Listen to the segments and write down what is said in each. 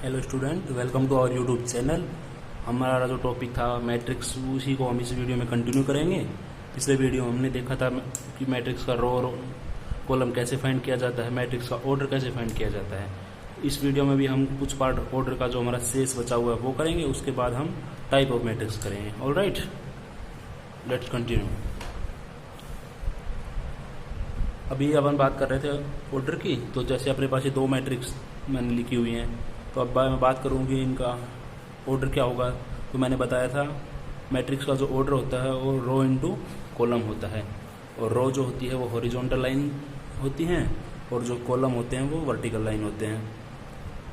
Hello student, welcome to our YouTube channel. हमारा जो topic था मैट्रिक्स, उसी को हम इस वीडियो में कंटिन्यू करेंगे। पिछले वीडियो में हमने देखा था कि मैट्रिक्स का रो कॉलम कैसे फाइंड किया जाता है, मैट्रिक्स का ऑर्डर कैसे फाइंड किया जाता है। इस वीडियो में भी हम कुछ पार्ट ऑर्डर का जो हमारा शेष बचा हुआ है वो करेंगे। उसके बाद हम टाइप ऑफ मैट्रिक्स करेंगे। All right, let's continue. अभी अपन बात कर रहे थे ऑर्डर की। तो जैसे अपने पास ये दो मैट्रिक्स मैंने लिखी हुई हैं, तो अब मैं बात करूँगी इनका ऑर्डर क्या होगा। तो मैंने बताया था मैट्रिक्स का जो ऑर्डर होता है वो रो इनटू कॉलम होता है, और रो जो होती है वो हॉरिजॉन्टल लाइन होती हैं, और जो कॉलम होते हैं वो वर्टिकल लाइन होते हैं।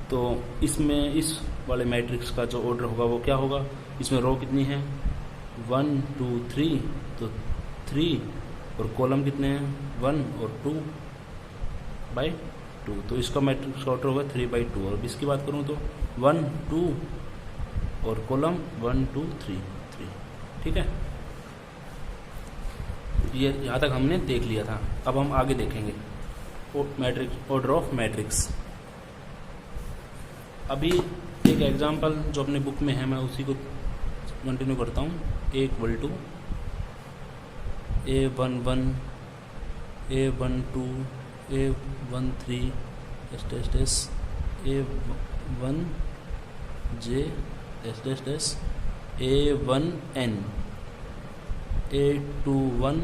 तो इसमें इस वाले मैट्रिक्स का जो ऑर्डर होगा वो क्या होगा। इसमें रो कितनी है, 1 2 3, तो 3, और कॉलम कितने हैं, 1 और 2/2। तो इसका मैट्रिक्स ऑर्डर होगा 3/2। और इसकी बात करूँ तो 1 2 और कॉलम 1 2 3 3। ठीक है, ये यहाँ तक हमने देख लिया था। अब हम आगे देखेंगे मैट्रिक्स, ऑर्डर ऑफ मैट्रिक्स। अभी एक एग्जांपल जो अपने बुक में है, मैं उसी को कंटिन्यू करता हूँ। A=, A11, A12, A13, A1J, A1N, A21,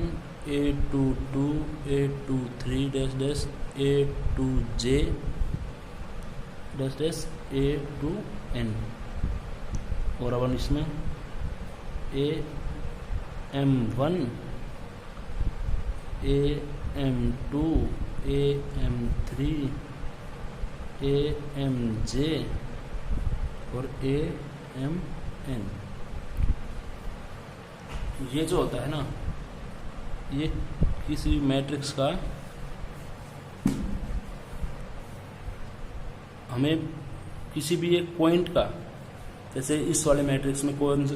A22, A23, A2J, A2N। और अब इसमें AM1, AM2, AM3, AMJ और AMN। ये जो होता है ना, ये किसी मैट्रिक्स का हमें किसी भी एक पॉइंट का, जैसे इस वाले मैट्रिक्स में कौन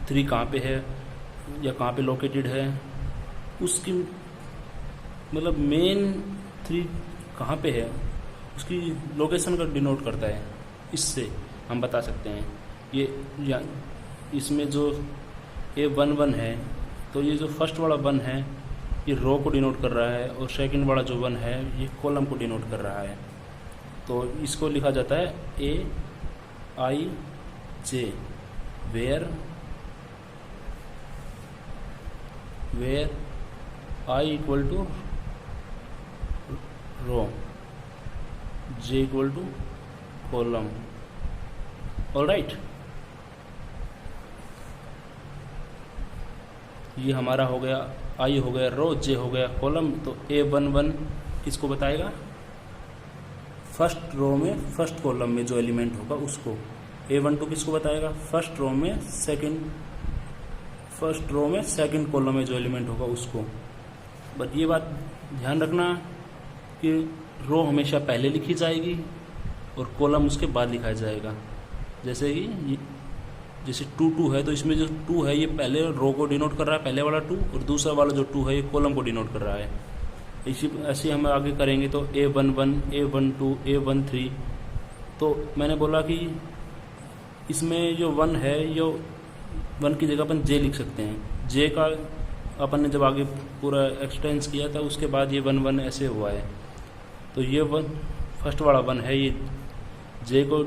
3 कहाँ पे है या कहाँ पे लोकेटेड है, उसकी मतलब मेन 3 कहाँ पे है उसकी लोकेशन का डिनोट करता है। इससे हम बता सकते हैं ये इसमें जो A11 है, तो ये जो फर्स्ट वाला 1 है ये रो को डिनोट कर रहा है, और सेकंड वाला जो 1 है ये कॉलम को डिनोट कर रहा है। तो इसको लिखा जाता है AIJ, where I equal to row, J equal to column. All right, ये हमारा हो गया I हो गया रो, J हो गया कॉलम। तो A11 किसको बताएगा, फर्स्ट रो में फर्स्ट कॉलम में जो एलिमेंट होगा उसको। A12 किसको बताएगा, फर्स्ट रो में सेकंड कॉलम में जो एलिमेंट होगा उसको। बट ये बात ध्यान रखना कि रो हमेशा पहले लिखी जाएगी और कॉलम उसके बाद लिखा जाएगा। जैसे 2 2 है, तो इसमें जो 2 है ये पहले रो को डिनोट कर रहा है, पहले वाला 2, और दूसरा वाला जो 2 है ये कॉलम को डिनोट कर रहा है। ऐसे हम आगे करेंगे। तो A11, A12, A13। तो मैंने बोला कि इसमें जो 1 है, ये 1 की जगह अपन J लिख सकते हैं। J का अपन ने जब आगे पूरा एक्सटेंस किया था उसके बाद ये 1 1 ऐसे हुआ है। तो ये फर्स्ट वाला 1 है, ये J को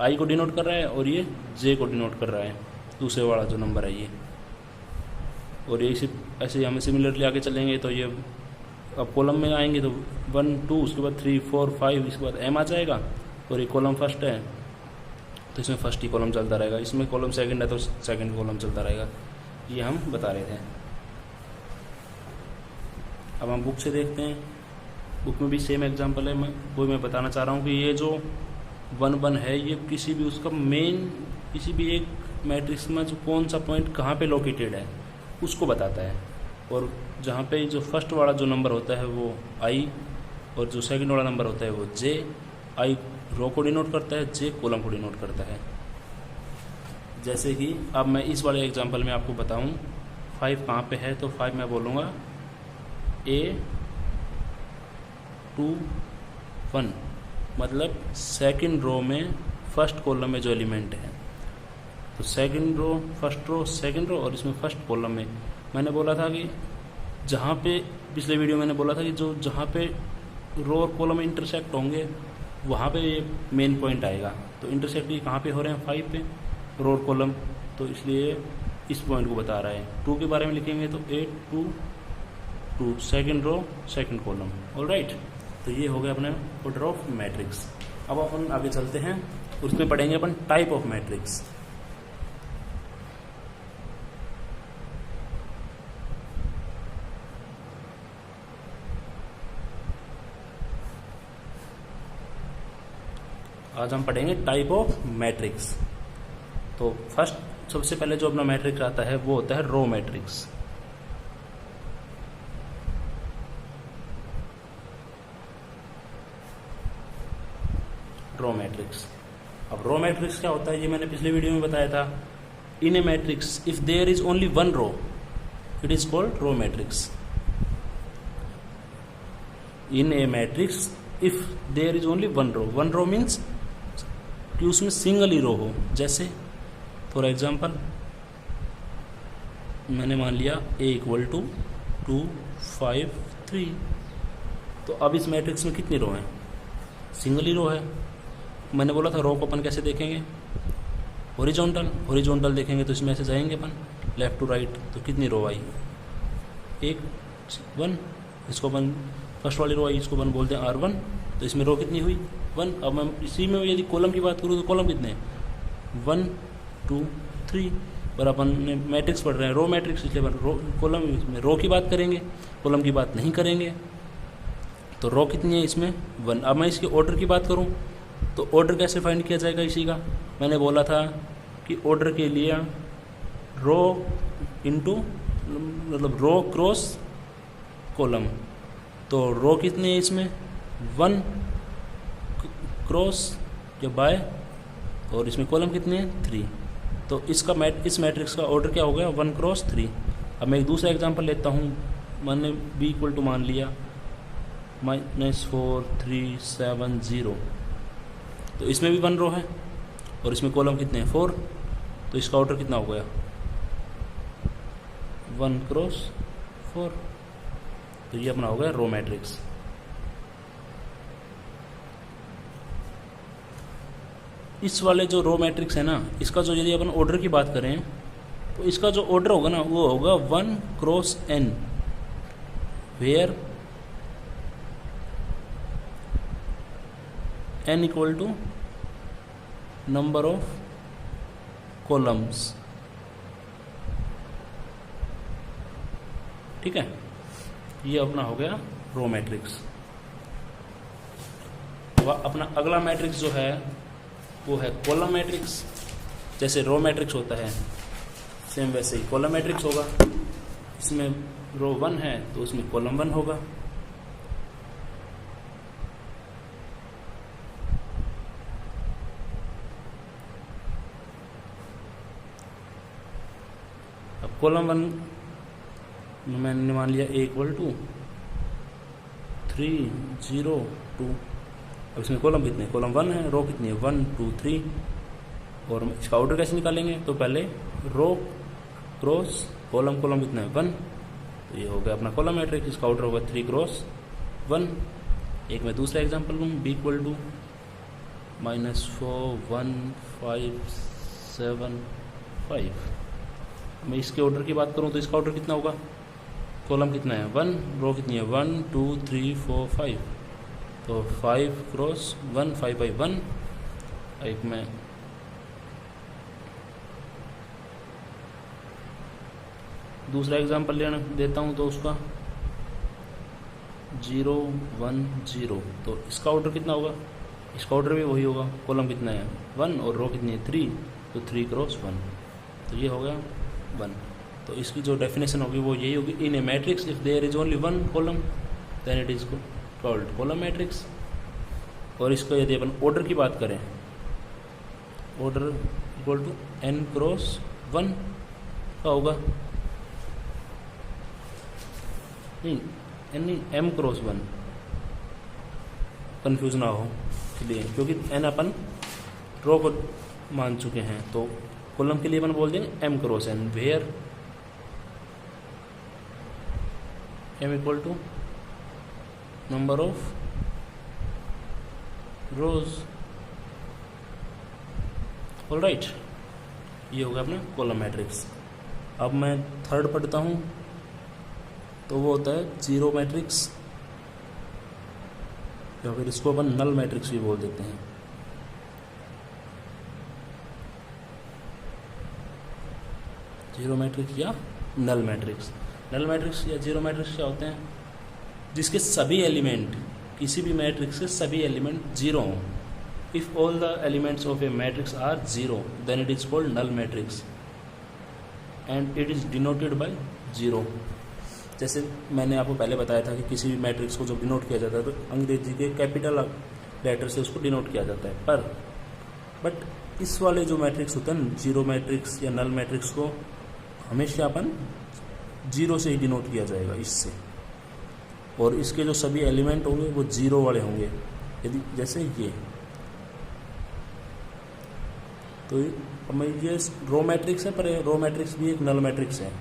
I को डिनोट कर रहा है, और ये J को डिनोट कर रहा है, दूसरे वाला जो नंबर है ये। और ये ऐसे हमें सिमिलरली आगे चलेंगे। तो ये अब कॉलम में आएंगे तो 1 2, उसके बाद 3 4 5, इसके बाद M आ जाएगा। और ये कॉलम फर्स्ट है तो इसमें फर्स्ट ही कॉलम चलता रहेगा, इसमें कॉलम सेकंड है तो सेकंड कॉलम चलता रहेगा। ये हम बता रहे थे। अब हम बुक से देखते हैं। बुक में भी सेम एग्जांपल है, वो मैं बताना चाह रहा हूँ कि ये जो 1 1 है ये किसी भी उसका मेन, किसी भी एक मैट्रिक्स में जो कौन सा पॉइंट कहाँ पे लोकेटेड है उसको बताता है। और जहाँ पे जो फर्स्ट वाला जो नंबर होता है वो I, और जो सेकंड वाला नंबर होता है वो J। I रो को डिनोट करता है, J कॉलम को डिनोट करता है। जैसे कि अब मैं इस वाले एग्जांपल में आपको बताऊं 5 कहाँ पे है, तो 5 मैं बोलूँगा A21, मतलब सेकंड रो में फर्स्ट कॉलम में जो एलिमेंट है। तो second row, first row, second row, और इसमें फर्स्ट कॉलम में मैंने बोला था कि जहाँ पे पिछले वीडियो मैंने बोला था कि जो जहाँ पे रो और कॉलम इंटरसेक्ट होंगे वहाँ पे ये मेन पॉइंट आएगा। तो इंटरसेक्ट ये कहाँ पे हो रहे हैं, 5 पे, रो और कॉलम, तो इसलिए इस पॉइंट को बता रहा है। 2 के बारे में लिखेंगे तो 8 2 2, second row second column. Alright, तो ये हो गया अपने ऑर्डर ऑफ मैट्रिक्स। अब अपन आगे चलते हैं, उसमें पढ़ेंगे अपन टाइप ऑफ मैट्रिक्स। आज हम पढ़ेंगे टाइप ऑफ मैट्रिक्स। तो फर्स्ट सबसे पहले जो अपना मैट्रिक्स आता है वो होता है रो मैट्रिक्स। रो मैट्रिक्स, अब रो मैट्रिक्स क्या होता है ये मैंने पिछले वीडियो में बताया था। In a matrix if there is only one row it is called row matrix. In a matrix if there is only one row means कि उसमें सिंगल ही रो हो। जैसे फॉर एग्जाम्पल मैंने मान लिया A = 2 5 3। तो अब इस मैट्रिक्स में कितनी रो हैं, सिंगल ही रो है। मैंने बोला था रो को अपन कैसे देखेंगे, हॉरिजॉन्टल देखेंगे। तो इसमें ऐसे जाएंगे अपन लेफ्ट टू राइट, तो कितनी रो आई, 1 इसको अपन फर्स्ट वाली रो आई, इसको अपन बोलते हैं R1। तो इसमें रो कितनी हुई, 1। अब मैं इसी में यदि कॉलम की बात करूँ तो कॉलम कितने हैं, 1 2 3। पर अपन मैट्रिक्स पढ़ रहे हैं रो मैट्रिक्स, इसलिए अपन रो कॉलम में रो की बात करेंगे, कॉलम की बात नहीं करेंगे। तो रो कितनी है इसमें, 1। अब मैं इसके ऑर्डर की बात करूँ तो ऑर्डर कैसे फाइंड किया जाएगा इसी का। मैंने बोला था कि ऑर्डर के लिए रो इंटू मतलब रो क्रॉस कॉलम। तो रो कितनी है इसमें, 1 क्रॉस या बाय, और इसमें कॉलम कितने हैं, 3। तो इस मैट्रिक्स का ऑर्डर क्या हो गया, 1 क्रॉस 3। अब मैं एक दूसरा एग्जांपल लेता हूँ। मैंने B = मान लिया -4 3 7 0। तो इसमें भी 1 रो है और इसमें कॉलम कितने हैं, 4। तो इसका ऑर्डर कितना हो गया, 1 क्रॉस 4। तो ये अपना हो गया रो मैट्रिक्स। इस वाले जो रो मैट्रिक्स है ना, इसका जो यदि अपन ऑर्डर की बात करें तो इसका जो ऑर्डर होगा ना वो होगा 1 cross n, where n = number of columns. ठीक है, ये अपना हो गया रो मैट्रिक्स। अपना अगला मैट्रिक्स जो है वो है कॉलम मैट्रिक्स। जैसे रो मैट्रिक्स होता है सेम वैसे ही कॉलम मैट्रिक्स होगा। इसमें रो 1 है तो उसमें कॉलम 1 होगा। अब कॉलम 1 मैंने मान लिया A = 3 0 2। अब इसमें कॉलम कितने, कॉलम 1 है, रो कितनी है, 1 2 3। और इसका ऑर्डर कैसे निकालेंगे, तो पहले रो क्रॉस कॉलम, कॉलम कितना है, 1। तो ये हो गया अपना कॉलम मैट्रिक्स। इसका ऑर्डर होगा 3 क्रॉस 1। एक मैं दूसरा एग्जांपल लूँ, B = -4 1 5 7 5। मैं इसके ऑर्डर की बात करूँ तो इसका ऑर्डर कितना होगा, कॉलम कितना है, 1, रो कितनी है, 1 2 3 4 5। तो 5 क्रॉस 1 5 by 1। एक मैं दूसरा एग्जांपल लेना देता हूँ तो उसका 0 1 0। तो इसका ऑर्डर कितना होगा, इसका ऑर्डर भी वही होगा, कॉलम कितना है, 1, और रो कितनी है, 3। तो 3 क्रॉस 1। तो ये हो गया 1। तो इसकी जो डेफिनेशन होगी वो यही होगी, in a matrix if there is only 1 column then it is called column matrix. और इसको यदि अपन ऑर्डर की बात करें, ऑर्डर = n क्रॉस 1 का होगा, नहीं m क्रॉस 1, कंफ्यूज ना हो इसलिए, क्योंकि n अपन रो को मान चुके हैं, तो कॉलम के लिए अपन बोल देंगे m cross n, where m equal to number of rows. Alright, ये होगा अपना कॉलम मैट्रिक्स। अब मैं थर्ड पढ़ता हूँ, तो वो होता है जीरो मैट्रिक्स, या फिर इसको अपन नल मैट्रिक्स भी बोल देते हैं। जीरो मैट्रिक्स या नल मैट्रिक्स। नल मैट्रिक्स या जीरो मैट्रिक्स क्या होते हैं? जिसके सभी एलिमेंट, किसी भी मैट्रिक्स के सभी एलिमेंट जीरो हों। If all the elements of a matrix are zero then it is called null matrix and it is denoted by zero. जैसे मैंने आपको पहले बताया था कि किसी भी मैट्रिक्स को जब डिनोट किया जाता है तो अंग्रेजी के कैपिटल लेटर से उसको डिनोट किया जाता है, बट इस वाले जो मैट्रिक्स होते हैं जीरो मैट्रिक्स या नल मैट्रिक्स को हमेशा अपन जीरो से ही डिनोट किया जाएगा इससे, और इसके जो सभी एलिमेंट होंगे वो जीरो वाले होंगे। यदि जैसे ये, तो हमें ये रो मैट्रिक्स है, पर रो मैट्रिक्स भी एक नल मैट्रिक्स है।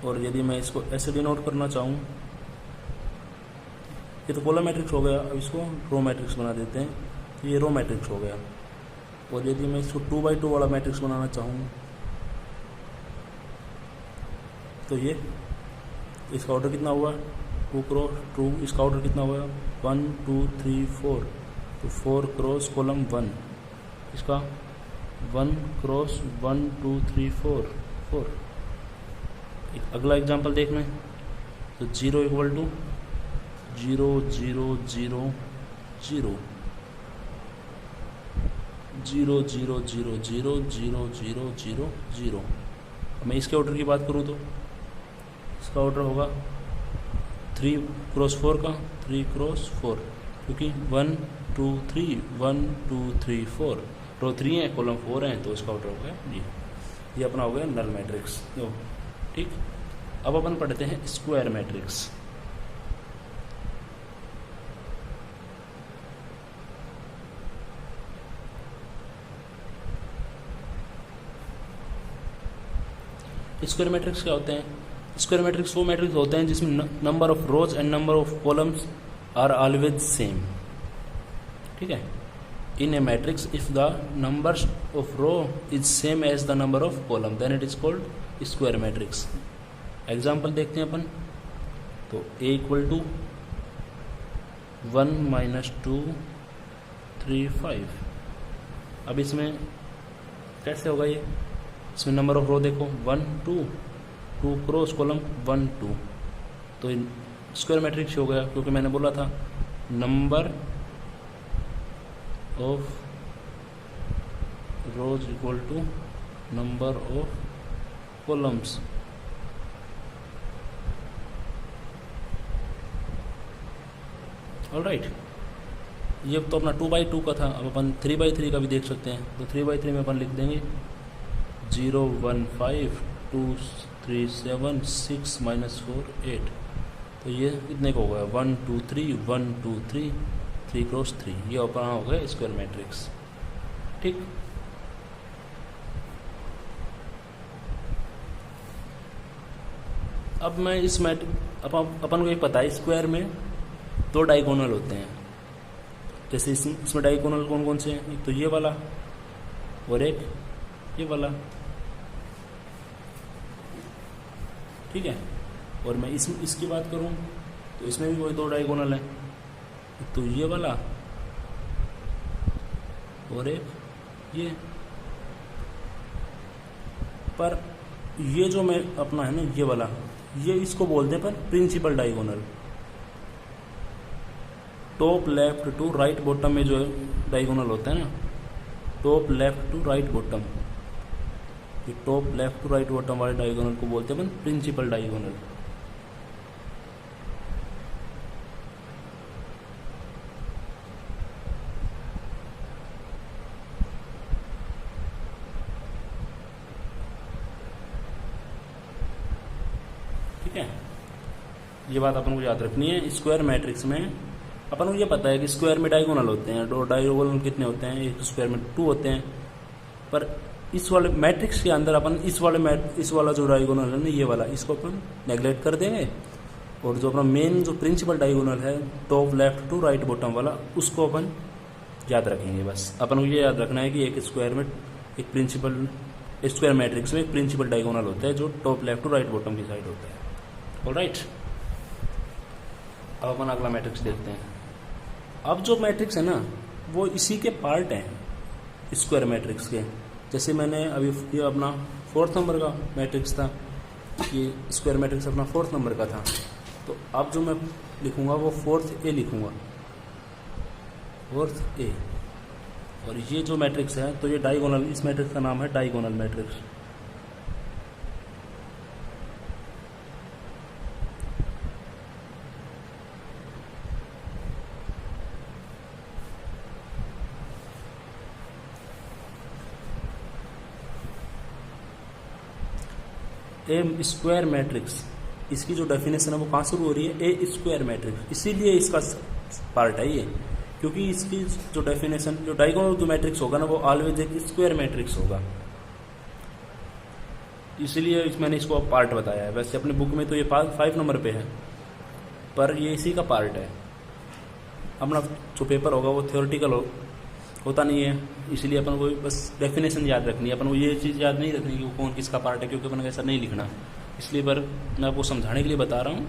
और यदि मैं इसको ऐसे डिनोट करना चाहूँ, ये तो कॉलम मैट्रिक्स हो गया, अब इसको रो मैट्रिक्स बना देते हैं, तो ये रो मैट्रिक्स हो गया। और यदि मैं इसको 2x2 वाला मैट्रिक्स बनाना चाहूँ, तो ये इसका ऑर्डर कितना हुआ 2 क्रॉस 2, इसका ऑर्डर कितना हुआ 1 2 3 4, तो 4 क्रॉस कॉलम 1, इसका 1 क्रॉस 1 2 3 4 4। एक अगला एग्जांपल देखना है, तो 0 इक्वल टू 0 0 0 0 0 0 0 0 0 0 0 0। मैं इसके ऑर्डर की बात करूँ तो इसका ऑर्डर होगा 3 क्रॉस 4 का 3 क्रॉस 4, क्योंकि 1 2 3 1 2 3 4 रो 3 है कॉलम 4 है, तो इसका ऑर्डर हो गया ये अपना हो गया नल मैट्रिक्स। ठीक, अब अपन पढ़ते हैं स्क्वायर मैट्रिक्स। स्क्वायर मैट्रिक्स क्या होते हैं? स्क्वायर मैट्रिक्स वो मैट्रिक्स होते हैं जिसमें number of rows and number of columns are always same. ठीक है, in a matrix if the number of row is same as the number of column then it is called square matrix. Example देखते हैं अपन, तो ए equal to 1 - 2 3 5। अब इसमें कैसे होगा ये? इसमें नंबर ऑफ रो देखो 1 2 2 क्रॉस कॉलम 1 2, तो स्क्वायर मैट्रिक्स हो गया, क्योंकि मैंने बोला था number of rows equal to number of columns. Alright, ये तो अपना 2x2 का था। अब अपन 3x3 का भी देख सकते हैं, तो 3x3 में अपन लिख देंगे 0 1 5 2 3 7 6 -4 8। तो ये कितने का होगा 1 2 3 1 2 3 3 क्रॉस 3, ये अपना हो गया स्क्वायर मैट्रिक्स। ठीक, अब मैं इस अपन को ये पता है स्क्वायर में 2 डायगोनल होते हैं। जैसे इसमें डायगोनल कौन कौन से हैं? एक तो ये वाला और एक ये वाला। ठीक है, और मैं इसकी बात करूं तो इसमें भी वही 2 डायगोनल है, एक तो ये वाला और एक ये। पर ये जो मैं अपना है ना ये वाला, ये इसको बोलते हैं पर principal diagonal. Top left to right bottom में जो डायगोनल होता है ना, top left to right bottom, ये top left to right bottom वाले डायगोनल को बोलते हैं प्रिंसिपल डायगोनल। ठीक है, ये बात अपन को याद रखनी है। स्क्वायर मैट्रिक्स में अपन को ये पता है कि स्क्वायर में डायगोनल होते हैं, दो डायगोनल कितने होते हैं, एक स्क्वायर में 2 होते हैं। पर इस वाले मैट्रिक्स के अंदर अपन इस वाला जो डायगोनल है ना, ये वाला, इसको अपन नेगलेक्ट कर देंगे, और जो अपना मेन जो प्रिंसिपल डायगोनल है top left to right bottom वाला, उसको अपन याद रखेंगे। बस अपन को ये याद रखना है कि एक स्क्वायर में एक प्रिंसिपल स्क्वायर मैट्रिक्स में एक प्रिंसिपल डायगोनल होता है जो top left to right bottom की साइड होता है। ऑलराइट, अब अपन अगला मैट्रिक्स देखते हैं। अब जो मैट्रिक्स है ना, वो इसी के पार्ट हैं स्क्वायर मैट्रिक्स के। जैसे मैंने अभी ये अपना 4th नंबर का मैट्रिक्स था, ये स्क्वायर मैट्रिक्स अपना 4th नंबर का था, तो अब जो मैं लिखूंगा वो 4th A लिखूंगा, 4th A। और ये जो मैट्रिक्स है, तो ये डायगोनल, इस मैट्रिक्स का नाम है डायगोनल मैट्रिक्स। ए स्क्वायर मैट्रिक्स, इसकी जो डेफिनेशन है वो कहाँ शुरू हो रही है, ए स्क्वायर मैट्रिक्स, इसीलिए इसका पार्ट है ये, क्योंकि इसकी जो डेफिनेशन, जो डायगोनल जो मैट्रिक्स होगा ना, वो ऑलवेज एक स्क्वायर मैट्रिक्स होगा, इसलिए मैंने इसको पार्ट बताया है। वैसे अपने बुक में तो ये 5 नंबर पे है, पर ये इसी का पार्ट है। अपना जो पेपर होगा वो थ्योरेटिकल होता नहीं है, इसलिए अपन को बस डेफिनेशन याद रखनी है, अपन को ये चीज़ याद नहीं रखनी कि वो कौन किसका पार्ट है, क्योंकि अपन को ऐसा नहीं लिखना, इसलिए पर मैं आपको समझाने के लिए बता रहा हूँ।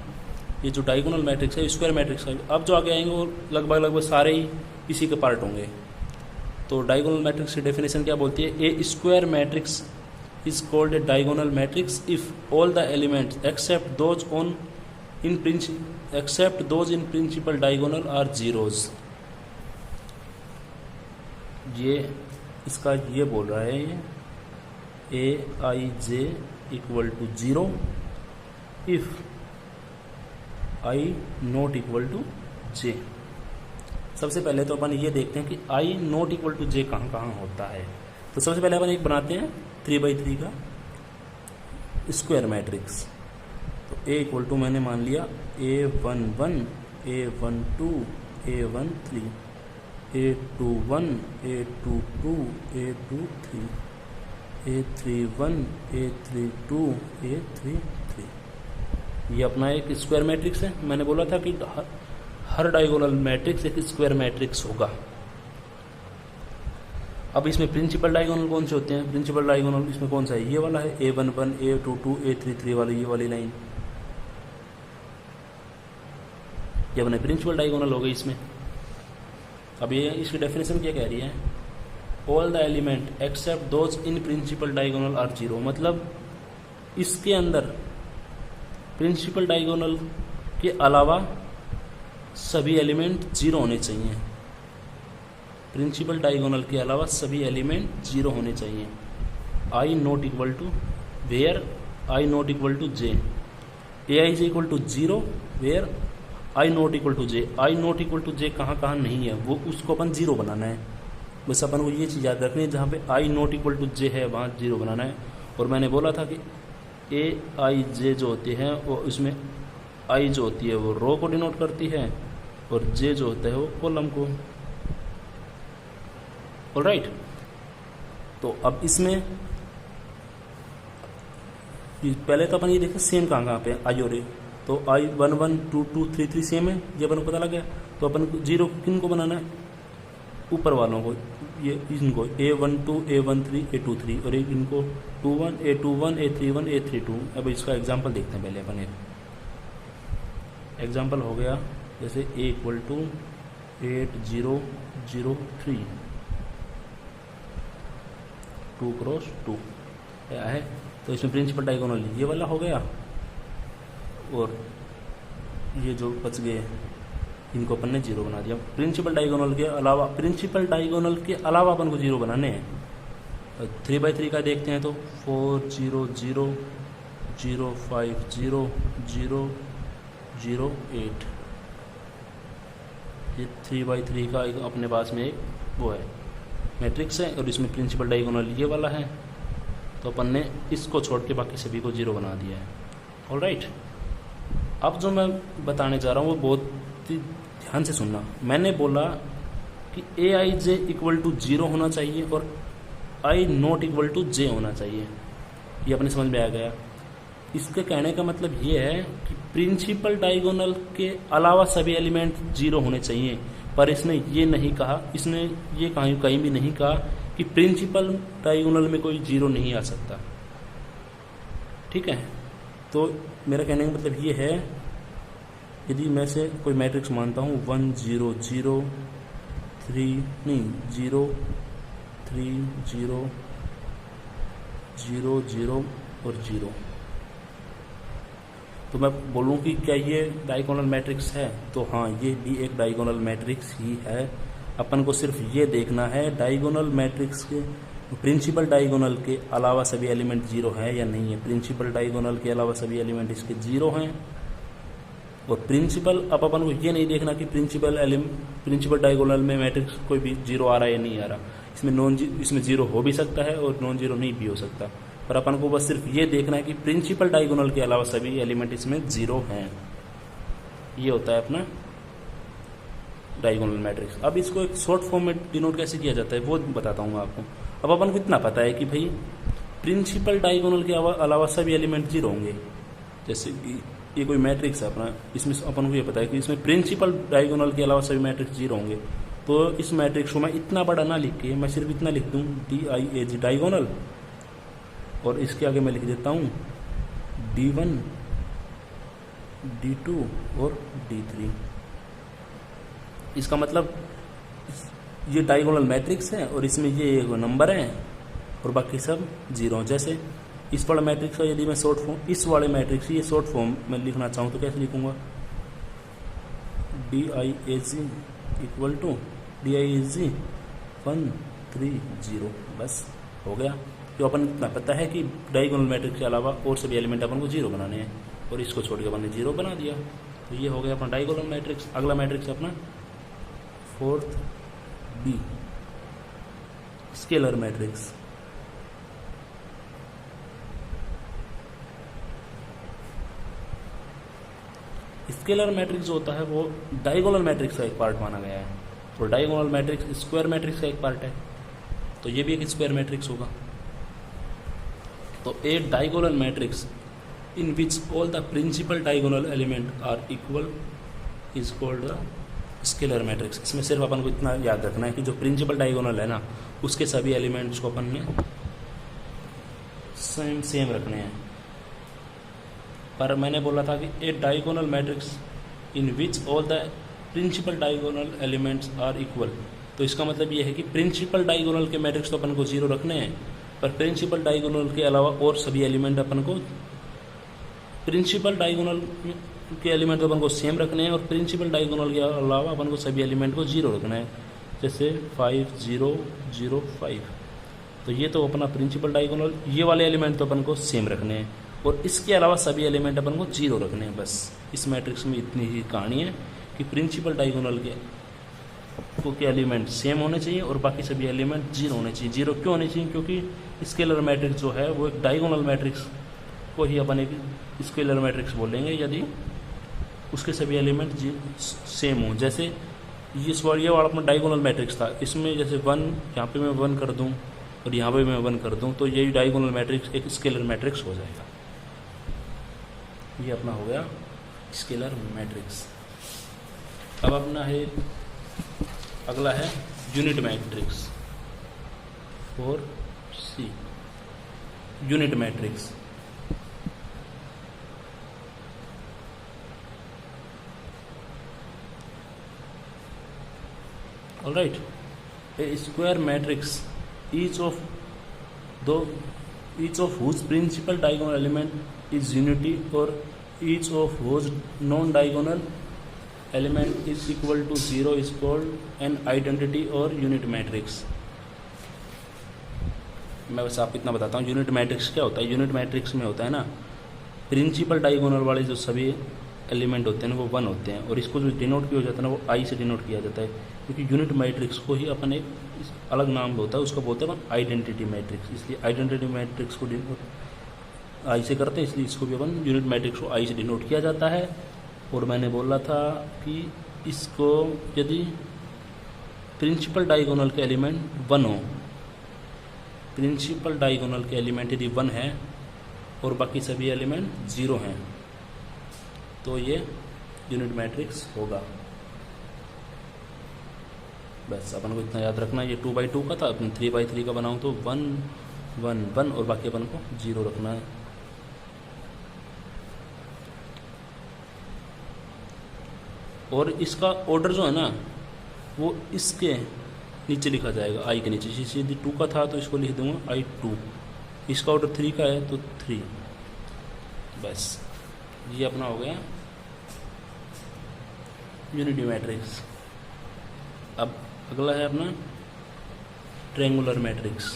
ये जो डायगोनल मैट्रिक्स है, स्क्वायर मैट्रिक्स है, अब जो आगे आएंगे वो लगभग सारे ही इसी के पार्ट होंगे। तो डायगोनल मैट्रिक्स की डेफिनेशन क्या बोलती है, a square matrix is called a diagonal matrix if all the elements except those in principal diagonal are zeros. ये इसका ये बोल रहा है, ये Aij equal to 0 if I not equal to J। सबसे पहले तो अपन ये देखते हैं कि I not equal to J कहाँ कहाँ होता है। तो सबसे पहले अपन एक बनाते हैं 3×3 का स्क्वायर मैट्रिक्स। तो A इक्वल टू मैंने मान लिया A11, A12, A13, A21, A22, A23, A31, A32, A33। ये अपना एक स्क्वायर मैट्रिक्स है। मैंने बोला था कि हर डायगोनल मैट्रिक्स एक स्क्वायर मैट्रिक्स होगा। अब इसमें प्रिंसिपल डायगोनल कौन से होते हैं, प्रिंसिपल डायगोनल इसमें कौन सा है, ये वाला है A11, A22, A33 वाली, ये वाली लाइन, ये अपने प्रिंसिपल डायगोनल हो गई इसमें। अब ये इसकी डेफिनेशन क्या कह रही है, all the element except those in principal diagonal are zero. मतलब इसके अंदर प्रिंसिपल डायगोनल के अलावा सभी एलिमेंट जीरो होने चाहिए। प्रिंसिपल डायगोनल के अलावा सभी एलिमेंट जीरो होने चाहिए। I not equal to where i not equal to j, a i is equal to zero where i not equal to j. I not equal to j कहाँ कहाँ नहीं है, वो उसको अपन जीरो बनाना है। बस अपन को ये चीज़ याद रखनी है, जहाँ पे आई नॉट इक्वल टू जे है वहाँ जीरो बनाना है। और मैंने बोला था कि ए आई जे जो होती है वो उसमें आई जो होती है वो रो को डिनोट करती है और जे जो होता है वो कॉलम को। ऑलराइट, तो अब इसमें पहले तो अपन ये देखें सेम कहाँ कहाँ पे आई और ए। तो आई 1 1 2 2 3 3 सेम है, ये अपन को पता लग गया। तो अपन को जीरो किन को बनाना है, ऊपर वालों को, ये इनको A12, A13, A23 और एक इनको 21, A21, A31, A32। अब इसका एग्जांपल देखते हैं पहले अपन। एक एग्जांपल हो गया जैसे A इक्वल टू 8003 2×2 है। तो इसमें प्रिंसिपल डायगोनल ये वाला हो गया और ये जो बच गए इनको अपन ने जीरो बना दिया। प्रिंसिपल डायगोनल के अलावा अपन को जीरो बनाने हैं। 3×3 का देखते हैं तो 4 0 0 0 5 0 0 0 8। ये 3×3 का एक अपने पास में एक वो है मैट्रिक्स है और इसमें प्रिंसिपल डायगोनल ये वाला है। तो अपन ने इसको छोड़ के बाकी सभी को जीरो बना दिया है। ऑलराइट, अब जो मैं बताने जा रहा हूँ वो बहुत ध्यान से सुनना, मैंने बोला कि ए आई जे इक्वल टू 0 होना चाहिए और आई नॉट इक्वल टू जे होना चाहिए। ये अपने समझ में आ गया। इसके कहने का मतलब ये है कि प्रिंसिपल डायगोनल के अलावा सभी एलिमेंट 0 होने चाहिए, पर इसने ये नहीं कहा, इसने ये कहीं भी नहीं कहा कि प्रिंसिपल डायगोनल में कोई 0 नहीं आ सकता। ठीक है, तो मेरा कहने का मतलब ये है, यदि मैं से कोई मैट्रिक्स मानता हूँ 1 0 0 3 नहीं 0 3 0 0 0 और 0, तो मैं बोलूँ कि क्या ये डायगोनल मैट्रिक्स है? तो हाँ, ये भी एक डायगोनल मैट्रिक्स ही है। अपन को सिर्फ ये देखना है डायगोनल मैट्रिक्स के प्रिंसिपल डायगोनल के अलावा सभी एलिमेंट 0 है या नहीं है। प्रिंसिपल डायगोनल के अलावा सभी एलिमेंट इसके 0 हैं। और प्रिंसिपल, अब अपन को ये नहीं देखना कि प्रिंसिपल डायगोनल में मैट्रिक्स कोई भी 0 आ रहा है या नहीं आ रहा। इसमें 0 हो भी सकता है और नॉन 0 नहीं भी हो सकता, पर अपन को बस सिर्फ ये देखना है कि प्रिंसिपल डायगोनल के अलावा सभी एलिमेंट इसमें 0 हैं। ये होता है अपना डायगोनल मैट्रिक्स। अब इसको एक शॉर्ट फॉर्म में डिनोट कैसे किया जाता है वो बताता हूँ आपको। अब अपन को इतना पता है कि भाई प्रिंसिपल डायगोनल के अलावा सभी एलिमेंट 0 होंगे। जैसे कि ये कोई मैट्रिक्स है अपना, इसमें अपन को ये पता है कि इसमें प्रिंसिपल डायगोनल के अलावा सभी मैट्रिक्स 0 होंगे। तो इस मैट्रिक्स को मैं इतना बड़ा ना लिख के मैं सिर्फ इतना लिख दूँ DIAG डायगोनल, और इसके आगे मैं लिख देता हूँ D1 D2 और D3। इसका मतलब ये डायगोनल मैट्रिक्स है और इसमें ये नंबर हैं और बाकी सब 0। जैसे इस वाला मैट्रिक्स का यदि मैं शॉर्ट फॉर्म, इस वाले मैट्रिक्स ये शॉर्ट फॉर्म में लिखना चाहूँ तो कैसे लिखूँगा? DIAG इक्वल टू DIAG 1 3 0, बस हो गया। तो अपन इतना पता है कि डायगोनल मैट्रिक्स के अलावा और सभी एलिमेंट अपन को 0 बनाने हैं, और इसको छोड़ के अपन ने 0 बना दिया। तो ये हो गया अपना डायगोनल मैट्रिक्स। अगला मैट्रिक्स अपना 4th B, scalar matrix. Scalar matrix जो होता है वो डायगोनल मैट्रिक्स का एक पार्ट माना गया है, और डायगोनल मैट्रिक्स स्क्वायर मैट्रिक्स का एक पार्ट है, तो ये भी एक स्क्वायर मैट्रिक्स होगा। तो a diagonal matrix in which all the principal diagonal element are equal is called the scalar matrix. इसमें सिर्फ अपन को इतना याद रखना है कि जो प्रिंसिपल डायगोनल है ना, उसके सभी एलिमेंट्स को अपन ने सेम रखने हैं। पर मैंने बोला था कि a diagonal matrix in which all the principal diagonal elements are equal, तो इसका मतलब ये है कि प्रिंसिपल डायगोनल के मैट्रिक्स तो अपन को 0 रखने हैं, पर प्रिंसिपल डायगोनल के अलावा और सभी एलिमेंट अपन को प्रिंसिपल डायगोनल के एलिमेंट अपन को सेम रखने हैं, और प्रिंसिपल डायगोनल के अलावा अपन को सभी एलिमेंट को 0 रखना है। जैसे 5 0 0 5, तो ये तो अपना प्रिंसिपल डायगोनल, ये वाले एलिमेंट तो अपन को सेम रखने हैं, और इसके अलावा सभी एलिमेंट अपन को 0 रखने हैं। बस इस मैट्रिक्स में इतनी ही कहानी है कि प्रिंसिपल डायगोनल के एलिमेंट सेम होने चाहिए और बाकी सभी एलिमेंट 0 होने चाहिए। 0 क्यों होने चाहिए? क्योंकि स्केलर मैट्रिक्स जो है वो एक डायगोनल मैट्रिक्स को ही अपन एक स्केलर मैट्रिक्स बोलेंगे यदि उसके सभी एलिमेंट सेम हों। जैसे ये वाला अपना डायगोनल मैट्रिक्स था, इसमें जैसे 1 यहाँ पे मैं 1 कर दूँ और यहाँ पे मैं 1 कर दूँ, तो यही डायगोनल मैट्रिक्स एक स्केलर मैट्रिक्स हो जाएगा। ये अपना हो गया स्केलर मैट्रिक्स। अब अपना है अगला है unit matrix 4C, unit matrix. Alright, A square matrix each of whose principal diagonal element is unity or each of whose non-diagonal element is equal to 0 is called an identity or unit matrix। मैं बस आपको इतना बताता हूँ unit matrix क्या होता है। Unit matrix में होता है ना, प्रिंसिपल डायगोनल वाले जो सभी एलिमेंट होते हैं ना वो 1 होते हैं, और इसको जो डिनोट किया जाता है ना वो I से डिनोट किया जाता है, क्योंकि यूनिट मैट्रिक्स को ही अपन एक अलग नाम होता है, उसको बोलते हैं आइडेंटिटी मैट्रिक्स। इसलिए आइडेंटिटी मैट्रिक्स को डिनोट I से करते हैं, इसलिए इसको भी अपन यूनिट मैट्रिक्स को I से डिनोट किया जाता है। और मैंने बोला था कि इसको यदि प्रिंसिपल डायगोनल के एलिमेंट 1 हो, प्रिंसिपल डायगोनल के एलिमेंट यदि 1 है और बाकी सभी एलिमेंट 0 हैं तो ये यूनिट मैट्रिक्स होगा। बस अपन को इतना याद रखना, ये 2x2 का था, अपन 3x3 का बनाऊँ तो 1 1 1 और बाकी अपन को 0 रखना है। और इसका ऑर्डर जो है ना वो इसके नीचे लिखा जाएगा, आई के नीचे। जैसे यदि 2 का था तो इसको लिख दूंगा I2, इसका ऑर्डर 3 का है तो 3। बस ये अपना हो गया यूनिटी मैट्रिक्स। अब अगला है अपना ट्रायंगुलर मैट्रिक्स।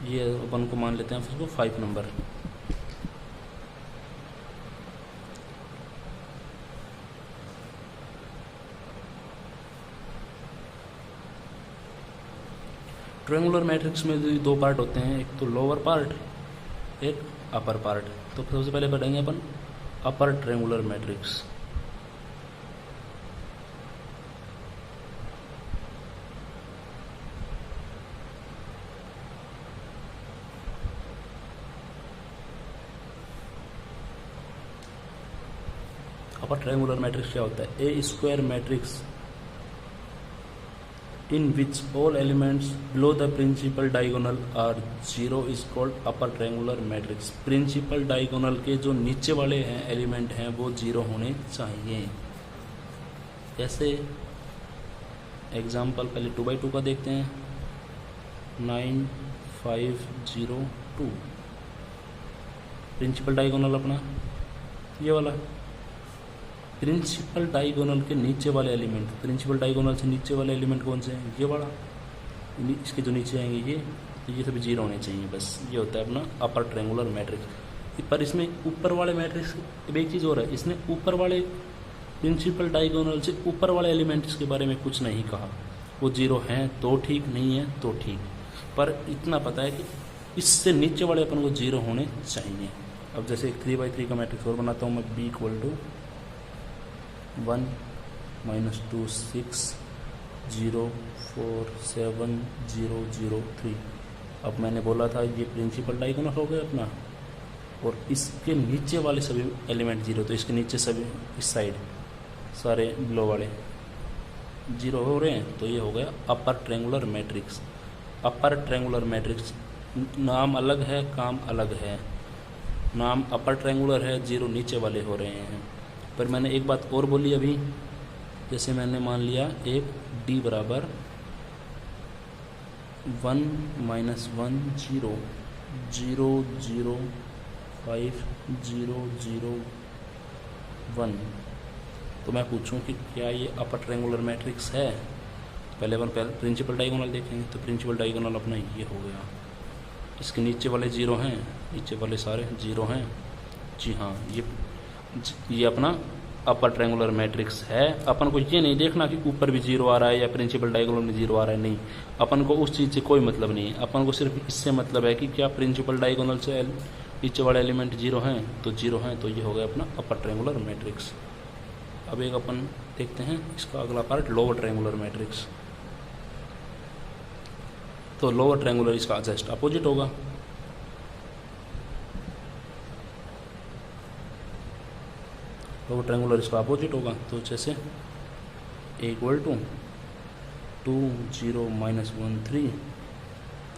ये अपन को मान लेते हैं उसको 5 नंबर। ट्रायंगुलर मैट्रिक्स में 2 पार्ट होते हैं, एक तो लोअर पार्ट, एक अपर पार्ट। तो सबसे पहले पढ़ेंगे अपन upper triangular matrix. Upper triangular matrix क्या होता है? A square matrix in which all elements below the principal diagonal are 0 is called upper triangular matrix। Principal diagonal के जो नीचे वाले हैं एलिमेंट हैं वो 0 होने चाहिए। जैसे एग्जाम्पल पहले 2x2 का देखते हैं, 9 5 0 2। प्रिंसिपल डायगोनल अपना ये वाला। प्रिंसिपल डायगोनल के नीचे वाले एलिमेंट, प्रिंसिपल डायगोनल से नीचे वाले एलिमेंट कौन से हैं? ये वाला, इसके जो नीचे आएंगे ये सभी 0 होने चाहिए। बस ये होता है अपना अपर ट्रायंगुलर मैट्रिक्स। पर इसमें ऊपर वाले मैट्रिक्स एक चीज़ और है, इसने ऊपर वाले प्रिंसिपल डायगोनल से ऊपर वाले एलिमेंट्स के बारे में कुछ नहीं कहा। वो 0 हैं तो ठीक, नहीं है तो ठीक, पर इतना पता है कि इससे नीचे वाले अपन को 0 होने चाहिए। अब जैसे एक 3x3 का मैट्रिक्स और बनाता हूँ मैं, B = 1 -2 6 0 4 7 0 0 3। अब मैंने बोला था ये प्रिंसिपल डायगोनल हो गया अपना, और इसके नीचे वाले सभी एलिमेंट 0, तो इसके नीचे सभी इस साइड सारे बिलो वाले 0 हो रहे हैं, तो ये हो गया अपर triangular matrix. Upper triangular matrix नाम अलग है, काम अलग है। नाम अपर ट्रायंगुलर है, 0 नीचे वाले हो रहे हैं। पर मैंने एक बात और बोली अभी, जैसे मैंने मान लिया एक D बराबर 1 -1 0 0 0 5 0 0 1, तो मैं पूछूं कि क्या ये अपर ट्रायंगुलर मैट्रिक्स है? पहले अपन प्रिंसिपल डायगोनल देखेंगे, तो प्रिंसिपल डायगोनल अपना ये हो गया। इसके नीचे वाले 0 हैं, नीचे वाले सारे 0 हैं। जी हाँ, ये अपना अपर ट्रायंगुलर मैट्रिक्स है। अपन को ये नहीं देखना कि ऊपर भी 0 आ रहा है या प्रिंसिपल डायगोनल में 0 आ रहा है, नहीं। अपन को उस चीज़ से कोई मतलब नहीं है। अपन को सिर्फ इससे मतलब है कि क्या प्रिंसिपल डायगोनल से नीचे वाले एलिमेंट 0 हैं, तो 0 हैं, तो ये हो गया अपना अपर ट्रायंगुलर मैट्रिक्स। अब एक अपन देखते हैं इसका अगला पार्ट, लोअर ट्रायंगुलर मैट्रिक्स। तो लोअर ट्रायंगुलर इसका जस्ट अपोजिट होगा। लोअर ट्रायंगुलर इसका अपोजिट होगा। तो जैसे A = 2 0 -1 3,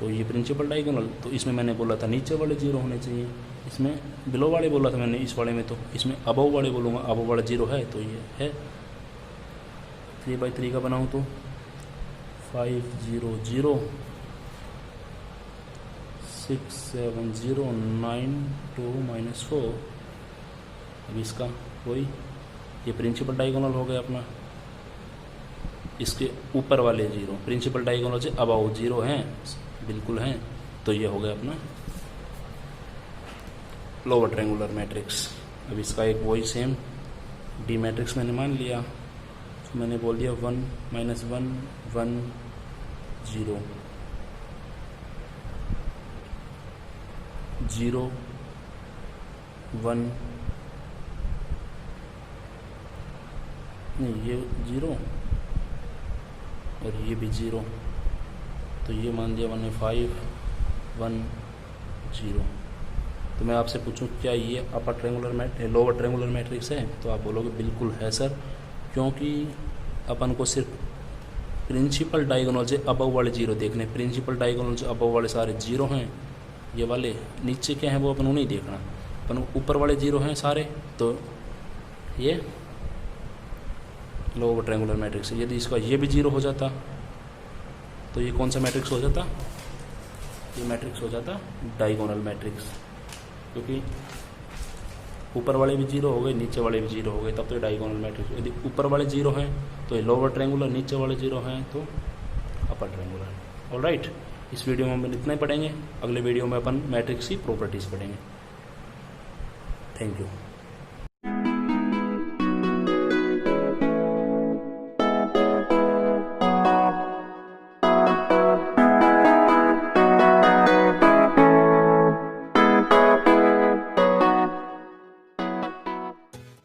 तो ये प्रिंसिपल डायगोनल, तो इसमें मैंने बोला था नीचे वाले 0 होने चाहिए, इसमें बिलो वाले बोला था मैंने इस वाले में, तो इसमें अबव वाले बोलूँगा, अबव वाला 0 है तो ये है। 3x3 का बनाऊँ तो 5 0 0 6 7 0 9 2 -4। अब इसका वही, ये प्रिंसिपल डायगोनल हो गया अपना। इसके ऊपर वाले 0 प्रिंसिपल डायगोनल से अबाउ 0 हैं, बिल्कुल हैं, तो ये हो गया अपना लोअर ट्रायंगुलर मैट्रिक्स। अब इसका एक वही सेम D मैट्रिक्स मैंने मान लिया, तो मैंने बोल दिया 1 -1 1 0 0 1 नहीं, ये 0 और ये भी 0, तो ये मान दिया 1 5 1 0। तो मैं आपसे पूछूं क्या ये upper triangular lower triangular matrix है, तो आप बोलोगे बिल्कुल है सर, क्योंकि अपन को सिर्फ प्रिंसिपल डायगोनल से अबव वाले 0 देखने। प्रिंसिपल डायगोनल से अबव वाले सारे 0 हैं, ये वाले नीचे क्या हैं वो अपन को नहीं देखना, अपन ऊपर वाले 0 हैं सारे, तो ये लोअर ट्रायंगुलर मैट्रिक्स है। यदि इसका ये भी 0 हो जाता तो ये कौन सा मैट्रिक्स हो जाता, ये मैट्रिक्स हो जाता डायगोनल मैट्रिक्स, क्योंकि ऊपर वाले भी 0 हो गए, नीचे वाले भी 0 हो गए, तब तो ये डायगोनल मैट्रिक्स। यदि ऊपर वाले 0 हैं तो ये लोअर ट्रायंगुलर, नीचे वाले 0 हैं तो अपर ट्रायंगुलर। ऑलराइट, इस वीडियो में हम इतना ही पढ़ेंगे, अगले वीडियो में अपन मैट्रिक्स की प्रॉपर्टीज़ पढ़ेंगे। Thank you.